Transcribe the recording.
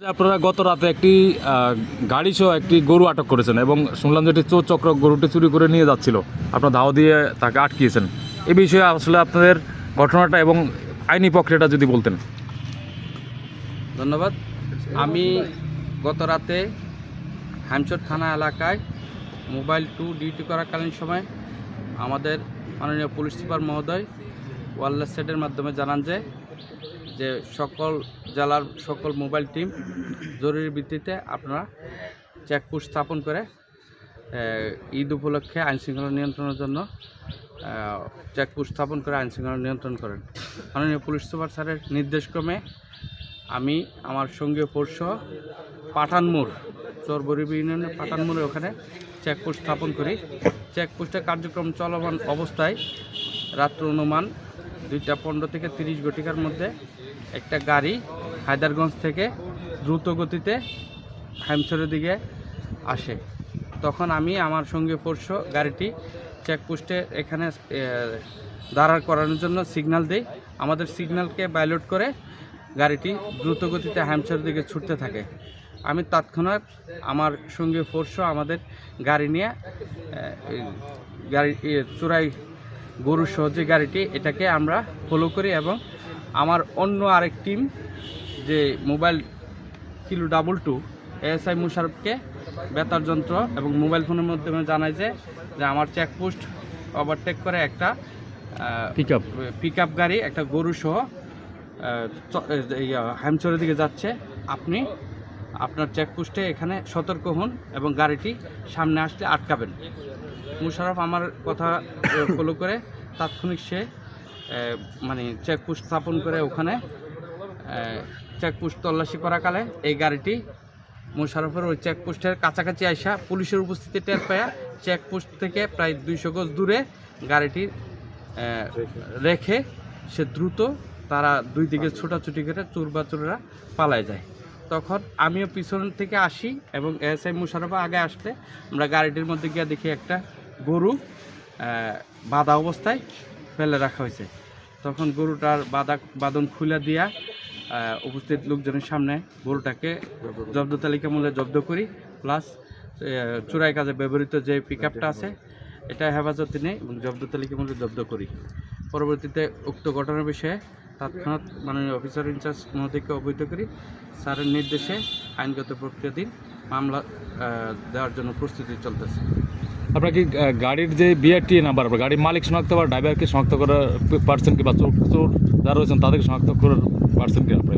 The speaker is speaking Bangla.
আপনারা গত রাতে একটি গাড়ি সহ একটি গরু আটক করেছেন এবং শুনলাম যে একটি চোর চক্র গরুটি চুরি করে নিয়ে যাচ্ছিল, আপনারা ধাওয়া দিয়ে তাকে আটকিয়েছেন। এ বিষয়ে আসলে আপনাদের ঘটনাটা এবং আইনি প্রক্রিয়াটা যদি বলতেন। ধন্যবাদ। আমি গত রাতে হামচর থানা এলাকায় মোবাইল 2 ডিউটি করাকালীন সময় আমাদের মাননীয় পুলিশ সুপার মহোদয় ওয়ারলেস সেটের মাধ্যমে জানান যে সকল জেলার সকল মোবাইল টিম জরুরি ভিত্তিতে আপনারা চেকপোস্ট স্থাপন করে ঈদ উপলক্ষে আইনশৃঙ্খলা নিয়ন্ত্রণের জন্য চেকপোস্ট স্থাপন করে আইনশৃঙ্খলা নিয়ন্ত্রণ করেন। মাননীয় পুলিশ সুপার স্যারের নির্দেশক্রমে আমি আমার সঙ্গীয় ফোর্স পাঠানমোড় চরবরি ইউনিয়নের পাঠানমোড়ে ওখানে চেকপোস্ট স্থাপন করি। চেকপোস্টের কার্যক্রম চলমান অবস্থায় রাত্র অনুমান 2:15 থেকে 30 ঘটিকার মধ্যে একটা গাড়ি হায়দারগঞ্জ থেকে দ্রুত গতিতে হামচরের দিকে আসে। তখন আমি আমার সঙ্গে ফোর্স গাড়িটি চেকপোস্টে এখানে দাঁড়ার করানোর জন্য সিগন্যাল দিই। আমাদের সিগন্যালকে ভায়োলেট করে গাড়িটি দ্রুত গতিতে হামচরের দিকে ছুটতে থাকে। আমি তৎক্ষণাৎ আমার সঙ্গে ফোর্স আমাদের গাড়ি নিয়ে গাড়ি চোরাই গরু সহ যে গাড়িটি এটাকে আমরা ফলো করি এবং আমার অন্য আরেক টিম যে মোবাইল কিলো 22 এএসআই মুশারফকে বেতার যন্ত্র এবং মোবাইল ফোনের মাধ্যমে জানায় যে আমার চেকপোস্ট ওভারটেক করে একটা পিক আপ গাড়ি একটা গরু সহ হামচরের দিকে যাচ্ছে। আপনি আপনার চেকপোস্টে এখানে সতর্ক হন এবং গাড়িটি সামনে আসলে আটকাবেন। মুশারফ আমার কথা ফলো করে তাৎক্ষণিক সে চেকপোস্ট স্থাপন করে ওখানে চেকপোস্ট তল্লাশি করাকালে এই গাড়িটি মুশারফের ওই চেকপোস্টের কাছাকাছি আসা পুলিশের উপস্থিতি টের পায়া চেকপোস্ট থেকে প্রায় 200 গজ দূরে গাড়িটি রেখে সে দ্রুত তারা দুই দিকে ছোটাছুটি করে চোররা পালায় যায়। তখন আমিও পিছন থেকে আসি এবং এএসআই মুশারফ আগে আসতে আমরা গাড়িটির মধ্যে গিয়ে দেখি একটা গরু বাঁধা অবস্থায় ফেলে রাখা হয়েছে। তখন গরুটার বাঁধন খুলে দিয়া উপস্থিত লোকজনের সামনে গরুটাকে জব্দ তালিকা মূল্যে জব্দ করি, প্লাস চোরাই কাজে ব্যবহৃত যে পিক আপটা আছে এটা হেফাজতে নেই এবং জব্দ তালিকা মূল্যে জব্দ করি। পরবর্তীতে উক্ত ঘটনার বিষয়ে তৎক্ষণাৎ মাননীয় অফিসার ইনচার্জ মহোদয়কে অবহিত করি। স্যারের নির্দেশে আইনগত প্রক্রিয়াধীন মামলা দেওয়ার জন্য প্রস্তুতি চলতেছে। আপনার কি গাড়ির যে বিআরটি নাম্বার, গাড়ির মালিক শনাক্ত বা ড্রাইভারকে শনাক্ত করা পারছেন কি, বা চোর যারা রয়েছেন তাদেরকে শনাক্ত করার পারছেন কি আপনার?